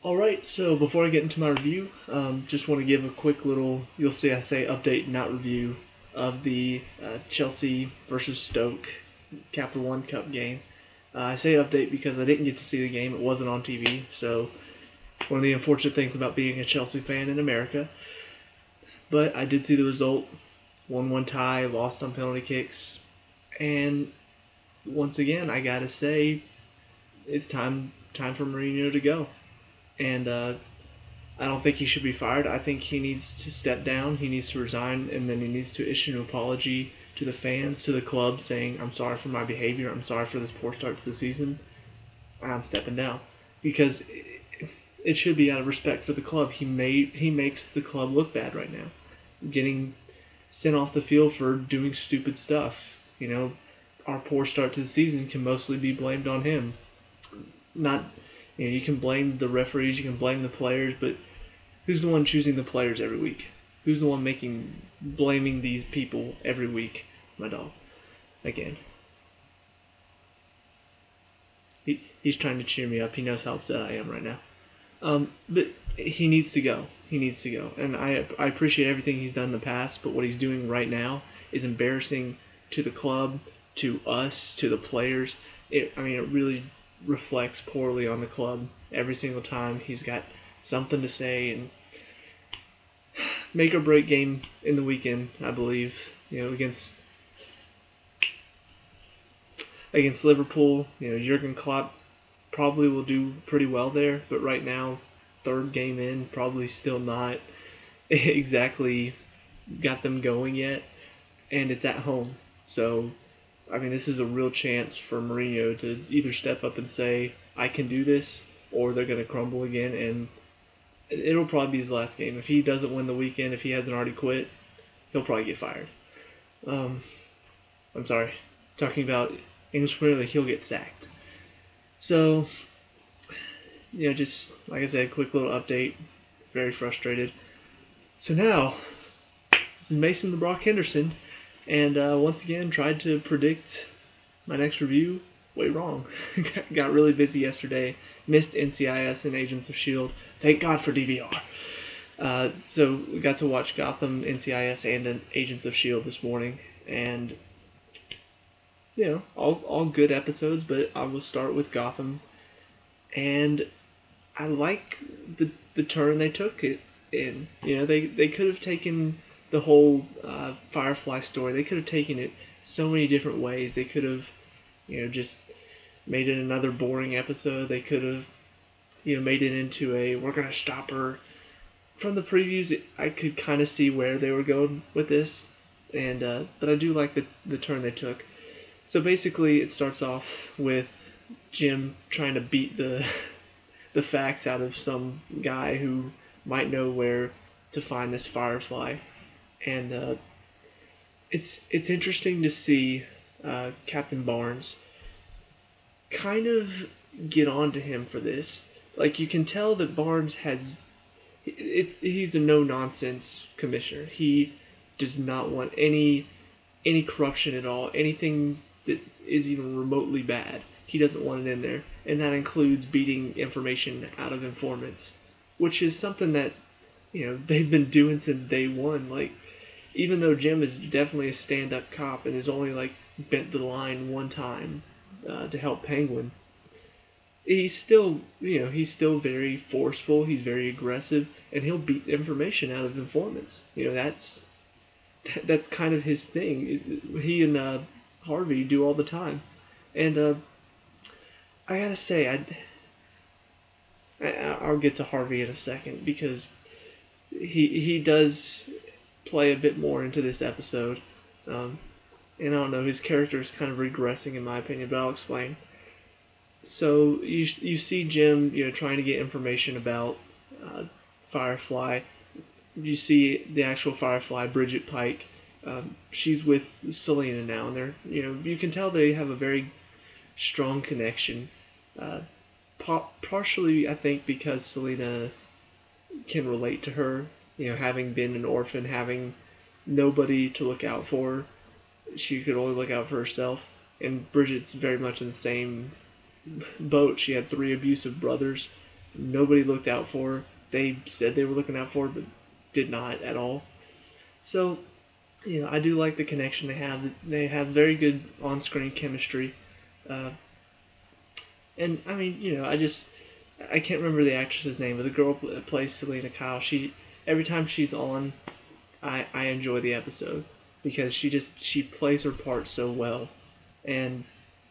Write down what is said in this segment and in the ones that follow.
Alright, so before I get into my review, just want to give a quick little, you'll see I say update, not review, of the Chelsea versus Stoke Capital One Cup game. I say update because I didn't get to see the game, it wasn't on TV, so one of the unfortunate things about being a Chelsea fan in America. But I did see the result, 1-1 tie, lost on penalty kicks, and once again, I gotta say, it's time for Mourinho to go. And I don't think he should be fired. I think he needs to step down. He needs to resign, and then he needs to issue an apology to the fans, to the club, saying, "I'm sorry for my behavior. I'm sorry for this poor start to the season. I'm stepping down," because it should be out of respect for the club. He makes the club look bad right now, getting sent off the field for doing stupid stuff. You know, our poor start to the season can mostly be blamed on him. Not, you can blame the referees, you can blame the players, but who's the one choosing the players every week? Who's the one blaming these people every week? My dog. Again. He's trying to cheer me up. He knows how upset I am right now. But he needs to go. He needs to go. And I appreciate everything he's done in the past, but what he's doing right now is embarrassing to the club, to us, to the players. It really reflects poorly on the club every single time. He's got something to say, and make or break game in the weekend, I believe, against Liverpool. Jurgen Klopp probably will do pretty well there, but right now, third game in, probably still not exactly got them going yet, and it's at home. So, this is a real chance for Mourinho to either step up and say, "I can do this," or they're going to crumble again, and it'll probably be his last game. If he doesn't win the weekend, if he hasn't already quit, he'll probably get fired. I'm sorry, talking about English Premier League, he'll get sacked. So, just like I said, quick little update. Very frustrated. So now, this is Mason the Brock Henderson, and once again tried to predict my next review. Way wrong. Got really busy yesterday. Missed NCIS and Agents of S.H.I.E.L.D. Thank God for DVR. So we got to watch Gotham, NCIS, and Agents of S.H.I.E.L.D. this morning, and all good episodes. But I will start with Gotham, and I like the turn they took it in. They could have taken the whole Firefly story. They could have taken it so many different ways. They could have, just made it another boring episode. They could have, made it into a "we're gonna stop her." From the previews, I could kind of see where they were going with this, and but I do like the turn they took. So basically, it starts off with Jim trying to beat the the facts out of some guy who might know where to find this Firefly, and it's interesting to see Captain Barnes kind of get on to him for this. Like, you can tell that Barnes he's a no-nonsense commissioner. He does not want any corruption at all, anything that is even remotely bad. He doesn't want it in there, and that includes beating information out of informants, which is something that they've been doing since day one. Like, even though Jim is definitely a stand-up cop and has only bent the line one time to help Penguin, he's still very forceful. He's very aggressive, and he'll beat information out of informants. That's kind of his thing. He and Harvey do all the time, and I gotta say, I'll get to Harvey in a second, because he does play a bit more into this episode, and I don't know, his character is kind of regressing in my opinion, but I'll explain. So you see Jim trying to get information about Firefly. You see the actual Firefly, Bridget Pike. She's with Selena now, and they're you can tell they have a very strong connection. Partially, I think, because Selena can relate to her. Having been an orphan, having nobody to look out for, she could only look out for herself. And Bridget's very much in the same boat. She had 3 abusive brothers, Nobody looked out for her. They said they were looking out for her, but did not at all. So, I do like the connection they have. They have very good on-screen chemistry. Uh, and I mean, I can't remember the actress's name, but the girl that plays Selena Kyle. Every time she's on, I enjoy the episode because she plays her part so well, and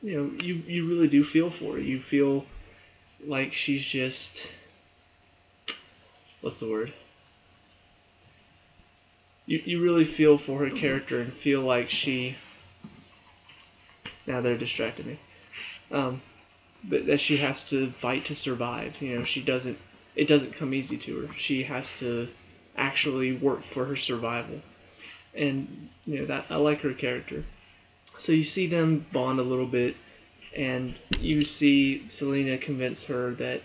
you really do feel for her. You feel like she's just, what's the word? You really feel for her character and feel like now they're distracting me. But that she has to fight to survive. It doesn't come easy to her. She has to actually work for her survival. And that I like her character. So you see them bond a little bit, and you see Selena convince her that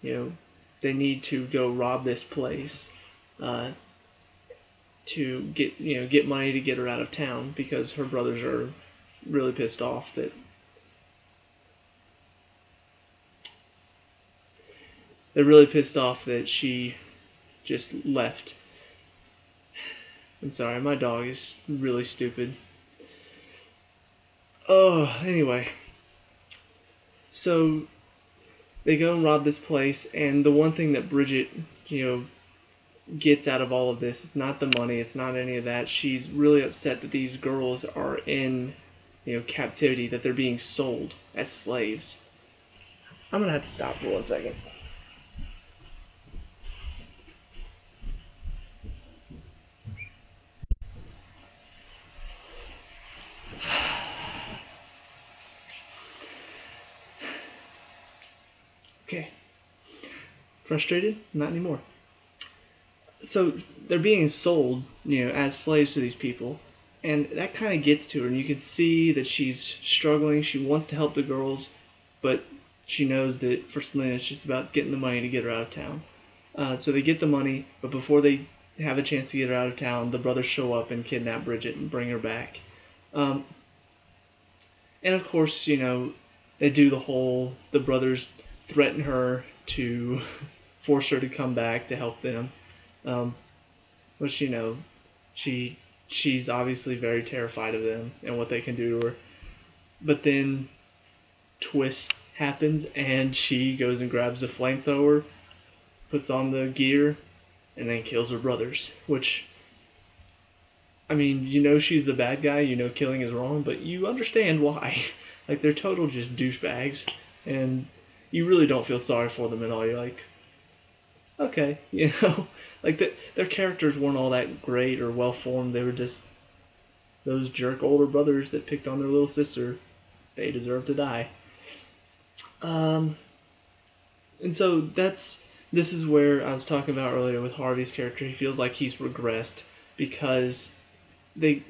they need to go rob this place to get money to get her out of town because her brothers are really pissed off that she just left. I'm sorry, my dog is really stupid. Oh, anyway. So they go and rob this place, and the one thing that Bridget, gets out of all of this, it's not the money, it's not any of that. She's really upset that these girls are in, captivity, that they're being sold as slaves. I'm gonna have to stop for 1 second. Okay. Frustrated? Not anymore. So they're being sold, as slaves to these people, and that kind of gets to her, and you can see that she's struggling. She wants to help the girls, but she knows that for Selena, it's just about getting the money to get her out of town. So they get the money, but before they have a chance to get her out of town, the brothers show up and kidnap Bridget and bring her back. And of course, they do the brothers threaten her to force her to come back to help them. Which, she's obviously very terrified of them and what they can do to her. But then twist happens and she goes and grabs a flamethrower, puts on the gear, and then kills her brothers. Which, I mean, she's the bad guy, killing is wrong, but you understand why. Like, they're total just douchebags, and you really don't feel sorry for them at all. You're like, okay, like their characters weren't all that great or well formed. They were just those jerk older brothers that picked on their little sister. They deserve to die. And so this is where I was talking about earlier with Harvey's character. He feels like he's regressed because they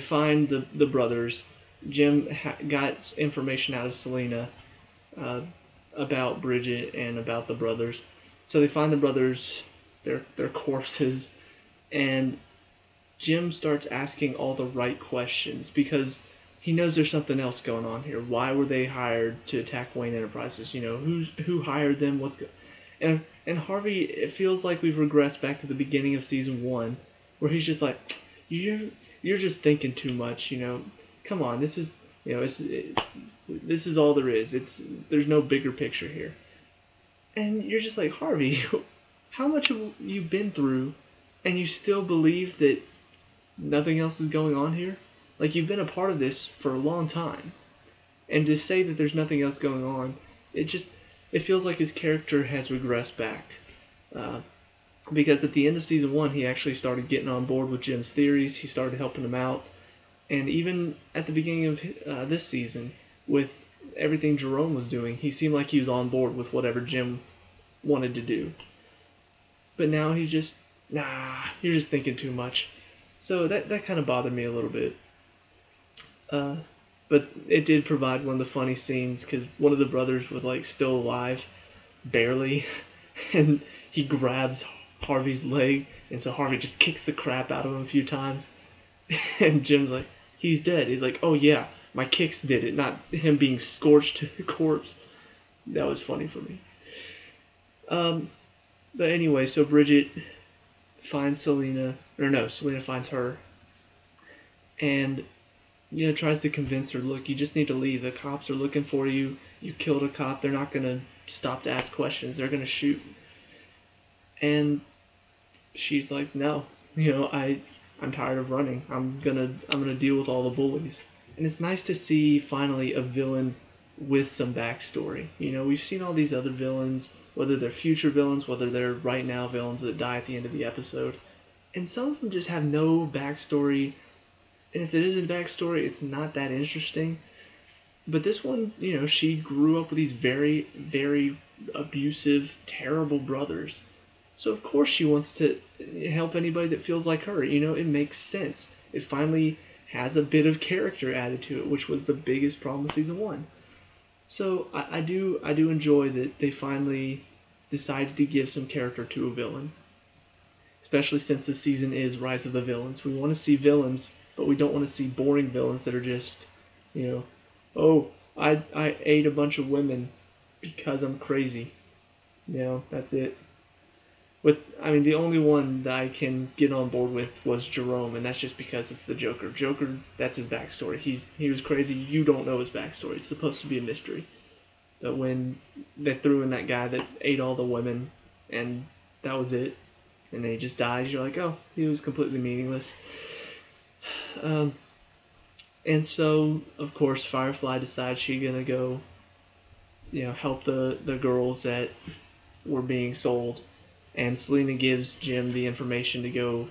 find the brothers. Jim got information out of Selena about Bridget and about the brothers. So they find the brothers, their corpses, and Jim starts asking all the right questions because he knows there's something else going on here. Why were they hired to attack Wayne Enterprises? Who hired them? And Harvey, it feels like we've regressed back to the beginning of season 1, where he's just like, you're just thinking too much. Come on, this is this is all there is. There's no bigger picture here. And you're just like, Harvey, how much have you been through, and you still believe that nothing else is going on here? Like, you've been a part of this for a long time, and to say that there's nothing else going on, it feels like his character has regressed back. Because at the end of season 1, he actually started getting on board with Jim's theories. He started helping him out, and even at the beginning of this season, with everything Jerome was doing, he seemed like he was on board with whatever Jim wanted to do. But now he's just, you're just thinking too much. So that kind of bothered me a little bit. But it did provide one of the funny scenes, because one of the brothers was like still alive, barely, and he grabs Harvey's leg, and so Harvey just kicks the crap out of him a few times, and Jim's like, he's dead. He's like, oh yeah, my kicks did it, not him being scorched to the corpse. That was funny for me. Um, but anyway, so Bridget finds Selena, or no, Selena finds her, and tries to convince her, look, you just need to leave. The cops are looking for you. You killed a cop. They're not gonna stop to ask questions. They're gonna shoot. And she's like, no, I'm tired of running. I'm gonna deal with all the bullies. And it's nice to see finally a villain with some backstory. We've seen all these other villains, whether they're future villains, whether they're right now villains that die at the end of the episode, and some of them just have no backstory. And if it is a backstory, it's not that interesting. But this one, she grew up with these very, very abusive, terrible brothers. So of course she wants to help anybody that feels like her. It makes sense. It finally has a bit of character added to it, which was the biggest problem with season one. So I do enjoy that they finally decided to give some character to a villain, especially since this season is Rise of the Villains. We want to see villains, but we don't want to see boring villains that are just, you know, oh, I ate a bunch of women because I'm crazy. That's it. The only one that I can get on board with was Jerome, and that's just because it's the Joker. Joker, that's his backstory. He was crazy. You don't know his backstory. It's supposed to be a mystery. But when they threw in that guy that ate all the women, and that was it, and then he just dies, you're like, oh, he was completely meaningless. And so, of course, Firefly decides she's gonna go, help the girls that were being sold, and Selena gives Jim the information to go,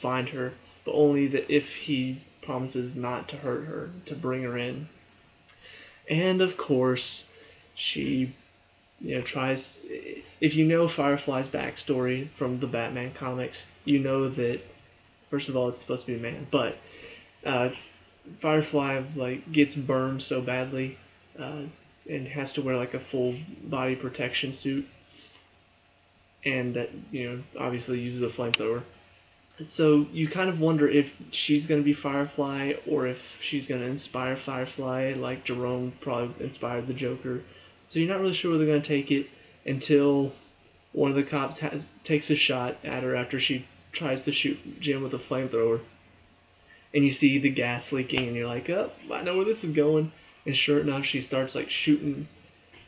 find her, but only that if he promises not to hurt her, to bring her in. And of course, she, tries. If you know Firefly's backstory from the Batman comics, you know that first of all it's supposed to be a man, but Firefly gets burned so badly, and has to wear a full body protection suit, and that obviously uses a flamethrower. So you kind of wonder if she's going to be Firefly or if she's going to inspire Firefly like Jerome probably inspired the Joker. So you're not really sure where they're going to take it until one of the cops takes a shot at her after she tries to shoot Jim with a flamethrower. And you see the gas leaking and you're like, oh, I know where this is going. And sure enough, she starts shooting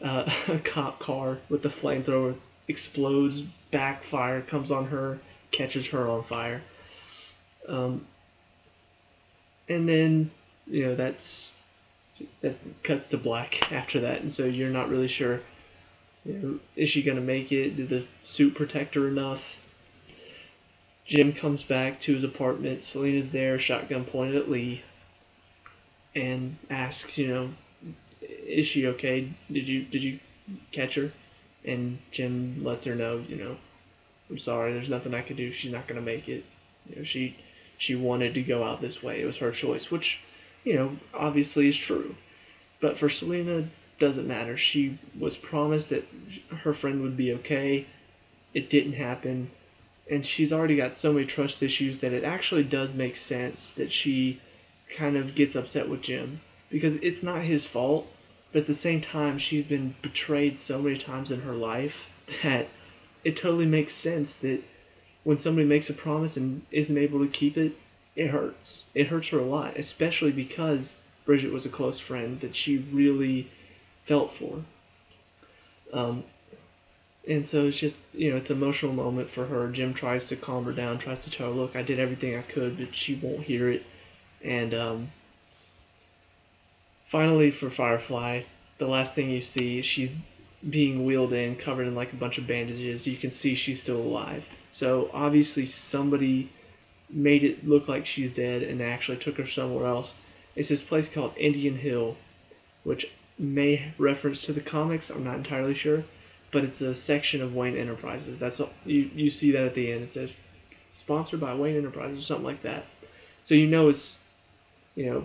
a cop car with the flamethrower, explodes, backfire, comes on her, catches her on fire. And then, that cuts to black after that. And so you're not really sure, is she going to make it? Did the suit protect her enough? Jim comes back to his apartment. Selena's there, shotgun pointed at Lee, and asks, is she okay? Did you catch her? And Jim lets her know, I'm sorry, there's nothing I can do. She's not going to make it. She wanted to go out this way. It was her choice, which, obviously is true. But for Selena, it doesn't matter. She was promised that her friend would be okay. It didn't happen. And she's already got so many trust issues that it actually does make sense that she kind of gets upset with Jim. Because it's not his fault, but at the same time, she's been betrayed so many times in her life that it totally makes sense that when somebody makes a promise and isn't able to keep it, it hurts. It hurts her a lot, especially because Bridget was a close friend that she really felt for. And so it's just, it's an emotional moment for her. Jim tries to calm her down, tries to tell her, look, I did everything I could, but she won't hear it. And finally, for Firefly, the last thing you see, she's being wheeled in, covered in a bunch of bandages. You can see she's still alive. So obviously somebody made it look like she's dead and they actually took her somewhere else. It's this place called Indian Hill, which may reference to the comics, I'm not entirely sure, but it's a section of Wayne Enterprises. That's all, you see that at the end. It says sponsored by Wayne Enterprises or something like that. So it's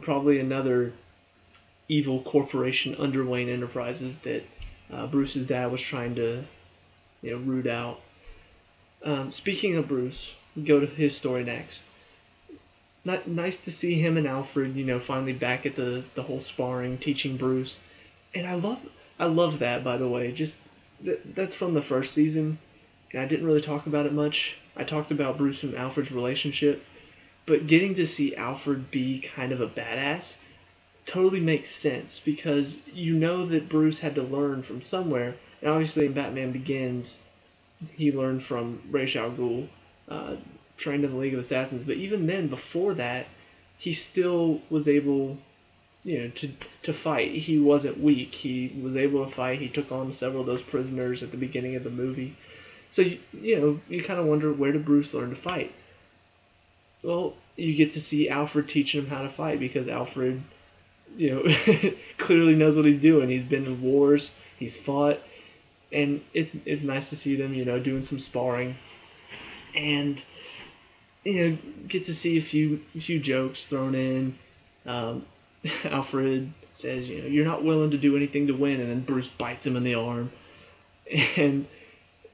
probably another evil corporation under Wayne Enterprises that Bruce's dad was trying to root out. Speaking of Bruce, we go to his story next. Nice to see him and Alfred, finally back at the whole sparring, teaching Bruce. And I love that, by the way. Just that's from the first season, and I didn't really talk about it much. I talked about Bruce and Alfred's relationship, but getting to see Alfred be kind of a badass totally makes sense because you know that Bruce had to learn from somewhere, and obviously in Batman Begins, he learned from Ra's al Ghul, uh, trained in the League of Assassins. But even then, before that, he still was able, to fight. He wasn't weak. He was able to fight. He took on several of those prisoners at the beginning of the movie. So you kind of wonder, where did Bruce learn to fight? Well, you get to see Alfred teaching him how to fight because Alfred, clearly knows what he's doing. He's been in wars. He's fought, and it's nice to see them, doing some sparring, and get to see a few jokes thrown in. Um, Alfred says, you're not willing to do anything to win, and then Bruce bites him in the arm, and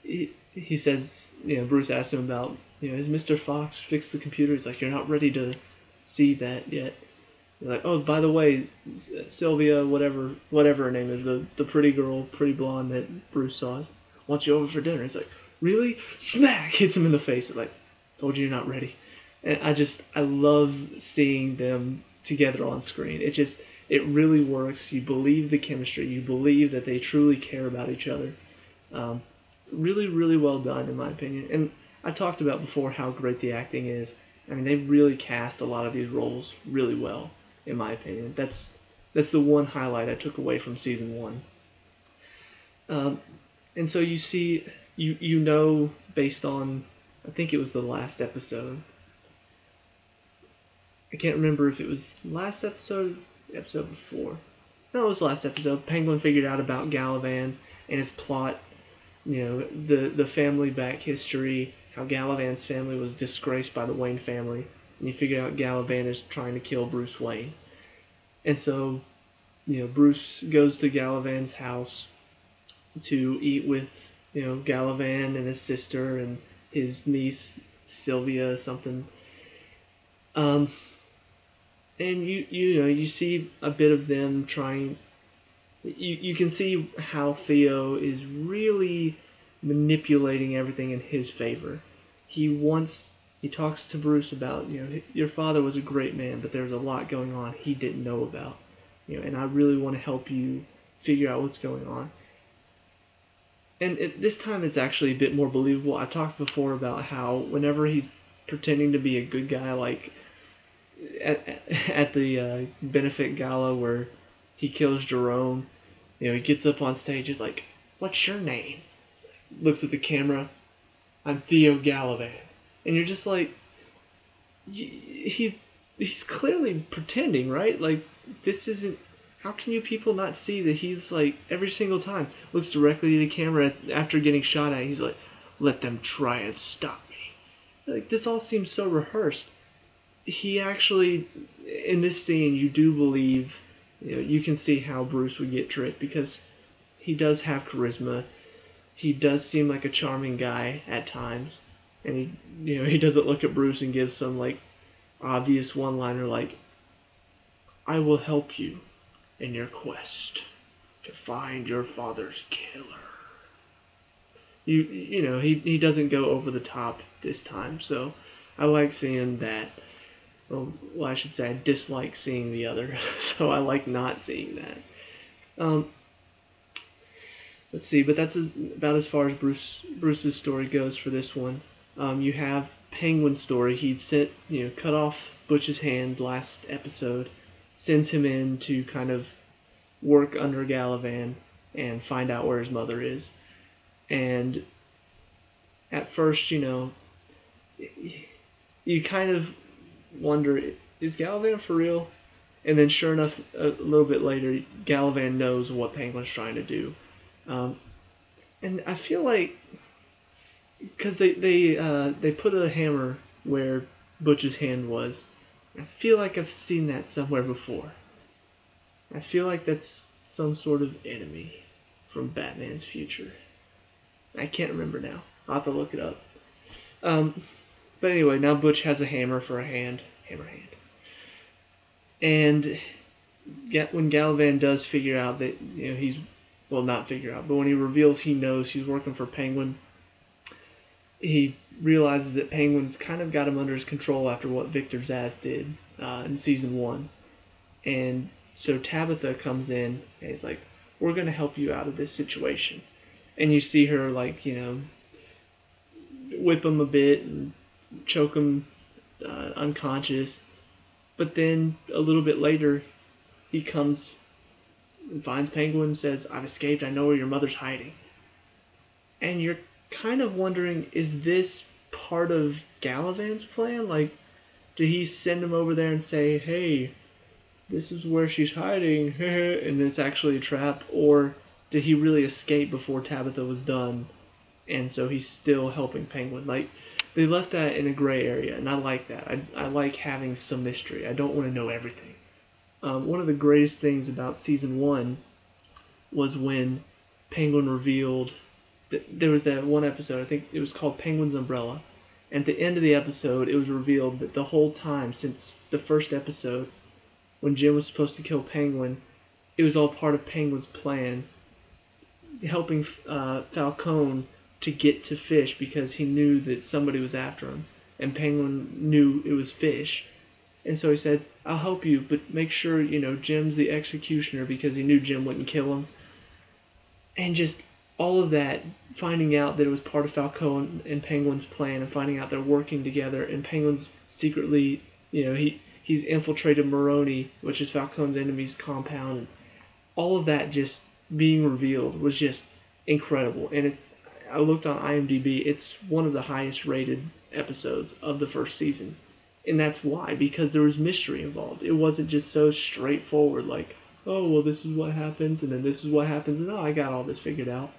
he says, Bruce asks him about, has Mr. Fox fixed the computer? He's like, you're not ready to see that yet. He's like, oh, by the way, Sylvia, whatever her name is, the pretty girl, pretty blonde that Bruce saw, wants you over for dinner. He's like, really? Smack! Hits him in the face. He's like, told you you're not ready. And I love seeing them together on screen. It really works. You believe the chemistry. You believe that they truly care about each other. Really, really well done, in my opinion. And I talked about before how great the acting is. I mean, they really cast a lot of these roles really well, in my opinion. That's the one highlight I took away from season one. And so you see, based on, I think it was the last episode. I can't remember if it was last episode, episode before. No, it was last episode. Penguin figured out about Galavan and his plot. The family back history, how Galavan's family was disgraced by the Wayne family, and you figure out Galavan is trying to kill Bruce Wayne. And so, Bruce goes to Galavan's house to eat with, Galavan and his sister and his niece, Sylvia, something. And you see a bit of them trying. You can see how Theo is really manipulating everything in his favor. He talks to Bruce about, your father was a great man, but there's a lot going on he didn't know about, and I really want to help you figure out what's going on. And this time it's actually a bit more believable. I talked before about how whenever he's pretending to be a good guy, like at the benefit gala where he kills Jerome, he gets up on stage, he's like, what's your name? Looks at the camera, I'm Theo Galavan. And you're just like, he's clearly pretending, right? Like, this isn't, how can you people not see that he's like, every single time, looks directly at the camera after getting shot at, he's like, let them try and stop me. Like, this all seems so rehearsed. He actually, in this scene, you do believe, you can see how Bruce would get tricked because he does have charisma. He does seem like a charming guy at times, and he doesn't look at Bruce and give some like obvious one-liner like, "I will help you in your quest to find your father's killer." He doesn't go over the top this time, so I like seeing that. Well, I should say I dislike seeing the other, so I like not seeing that. Let's see, but that's about as far as Bruce's story goes for this one. You have Penguin's story. He cut off Butch's hand last episode, sends him in to kind of work under Galavan and find out where his mother is. And at first, you kind of wonder, is Galavan for real? And then sure enough, a little bit later, Galavan knows what Penguin's trying to do. And I feel like, because they put a hammer where Butch's hand was, I feel like I've seen that somewhere before. I feel like that's some sort of enemy from Batman's future. I can't remember now. I'll have to look it up. But anyway, now Butch has a hammer for a hand. Hammer hand. And when Galavan does figure out that he's well, not figure out, but when he reveals he knows he's working for Penguin, he realizes that Penguin's kind of got him under his control after what Victor Zsasz did in season 1. And so Tabitha comes in and is like, we're going to help you out of this situation. And you see her, like, whip him a bit and choke him unconscious. But then a little bit later, he comes and finds Penguin and says, I've escaped, I know where your mother's hiding. And you're kind of wondering, is this part of Galavan's plan? Like, did he send him over there and say, hey, this is where she's hiding, and it's actually a trap? Or did he really escape before Tabitha was done, and so he's still helping Penguin? Like, they left that in a gray area, and I like that. I like having some mystery. I don't want to know everything. One of the greatest things about season 1 was when Penguin revealed that there was that one episode, I think it was called Penguin's Umbrella, and at the end of the episode it was revealed that the whole time since the first episode, when Jim was supposed to kill Penguin, it was all part of Penguin's plan, helping Falcone to get to Fish because he knew that somebody was after him, and Penguin knew it was Fish. And so he said, I'll help you, but make sure, Jim's the executioner, because he knew Jim wouldn't kill him. And just all of that, finding out that it was part of Falcone and Penguin's plan, and finding out they're working together, and Penguin's secretly, he's infiltrated Maroni, which is Falcone's enemy's compound. And all of that just being revealed was just incredible. And I looked on IMDb, it's one of the highest rated episodes of the first season. And that's why, because there was mystery involved. It wasn't just so straightforward, like, oh, well, this is what happens, and then this is what happens, and oh, I got all this figured out.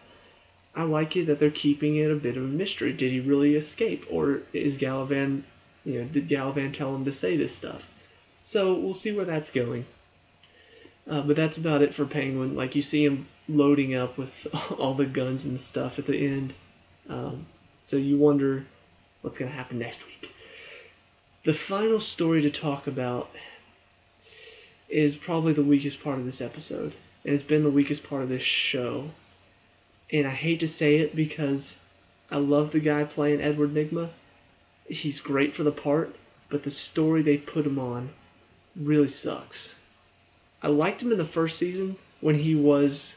I like it that they're keeping it a bit of a mystery. Did he really escape? Or is Galavan, did Galavan tell him to say this stuff? So we'll see where that's going. But that's about it for Penguin. Like, you see him loading up with all the guns and stuff at the end. So you wonder what's going to happen next week. The final story to talk about is probably the weakest part of this episode, and it's been the weakest part of this show. And I hate to say it because I love the guy playing Edward Nygma. He's great for the part, but the story they put him on really sucks. I liked him in the first season when he was,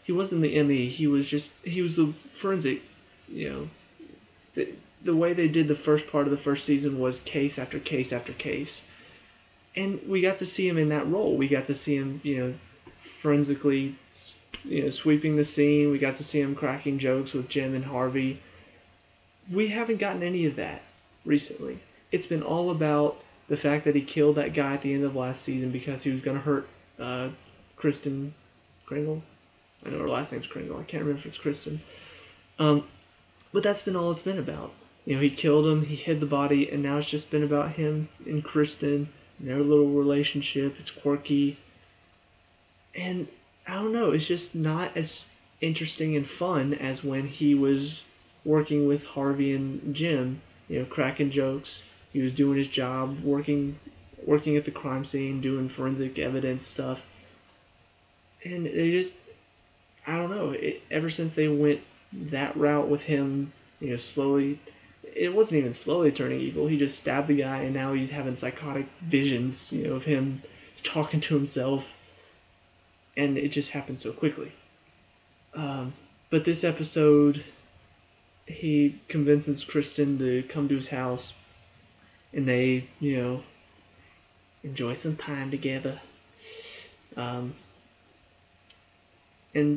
he wasn't the ME, he was the forensic, the way they did the first part of the first season was case after case after case. And we got to see him in that role. We got to see him, forensically, sweeping the scene. We got to see him cracking jokes with Jim and Harvey. We haven't gotten any of that recently. It's been all about the fact that he killed that guy at the end of last season because he was going to hurt Kristen Kringle. I know her last name's Kringle. I can't remember if it's Kristen. But that's been all it's been about. He killed him, he hid the body, and now it's just been about him and Kristen and their little relationship. It's quirky. And I don't know, it's just not as interesting and fun as when he was working with Harvey and Jim, cracking jokes. He was doing his job, working at the crime scene, doing forensic evidence stuff. And they just, I don't know, ever since they went that route with him, slowly, it wasn't even slowly turning evil. He just stabbed the guy, and now he's having psychotic visions, of him talking to himself, and it just happened so quickly. But this episode, he convinces Kristen to come to his house, and they, enjoy some time together. And,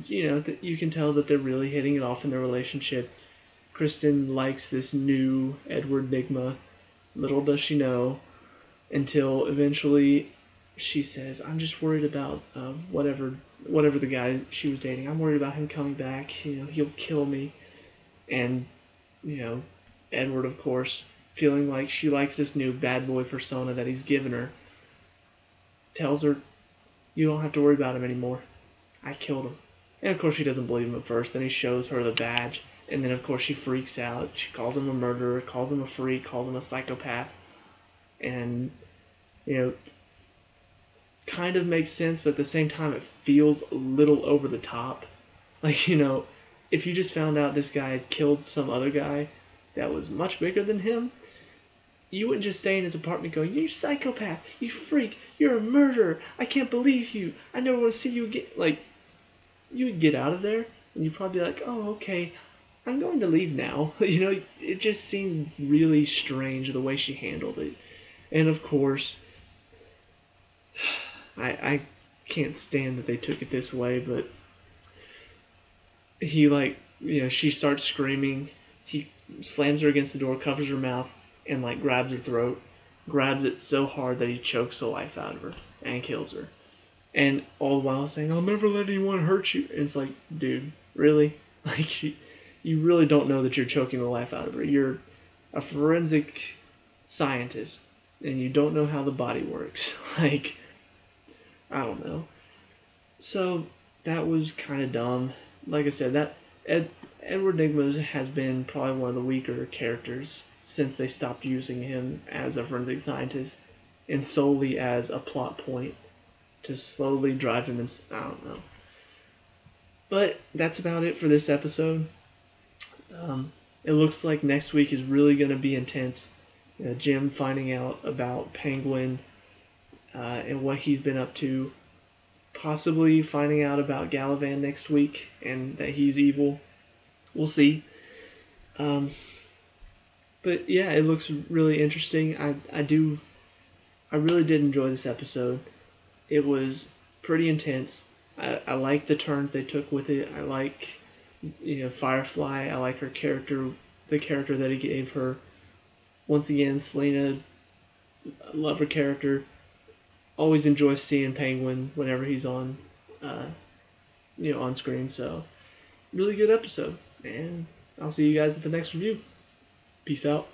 you can tell that they're really hitting it off in their relationship. Kristen likes this new Edward Nygma. Little does she know, until eventually she says, I'm just worried about whatever the guy she was dating. I'm worried about him coming back. He'll kill me. And, Edward, of course, feeling like she likes this new bad boy persona that he's given her, tells her, you don't have to worry about him anymore. I killed him. And of course she doesn't believe him at first. Then he shows her the badge. And then of course she freaks out. She calls him a murderer, calls him a freak, calls him a psychopath. And, kind of makes sense, but at the same time it feels a little over the top. Like, if you just found out this guy had killed some other guy that was much bigger than him, you wouldn't just stay in his apartment going, "You psychopath, you freak, you're a murderer, I can't believe you, I never want to see you again." Like, you would get out of there, and you'd probably be like, "Oh, okay, I'm going to leave now." It just seemed really strange the way she handled it. And of course, I can't stand that they took it this way, but she starts screaming. He slams her against the door, covers her mouth, and grabs her throat, grabs it so hard that he chokes the life out of her and kills her. And all the while saying, "I'll never let anyone hurt you." And it's like, dude, really? You really don't know that you're choking the life out of her. You're a forensic scientist, and you don't know how the body works. I don't know. So that was kind of dumb. Like I said, Edward Nygma has been probably one of the weaker characters since they stopped using him as a forensic scientist and solely as a plot point to slowly drive him in. I don't know. But that's about it for this episode. It looks like next week is really going to be intense. Jim finding out about Penguin and what he's been up to. Possibly finding out about Galavan next week and that he's evil. We'll see. But yeah, it looks really interesting. I really did enjoy this episode. It was pretty intense. I like the turns they took with it. I like, Firefly. I like her character, the character that he gave her. Once again, Selena, I love her character. Always enjoy seeing Penguin whenever he's on, on screen. So, really good episode. And I'll see you guys at the next review. Peace out.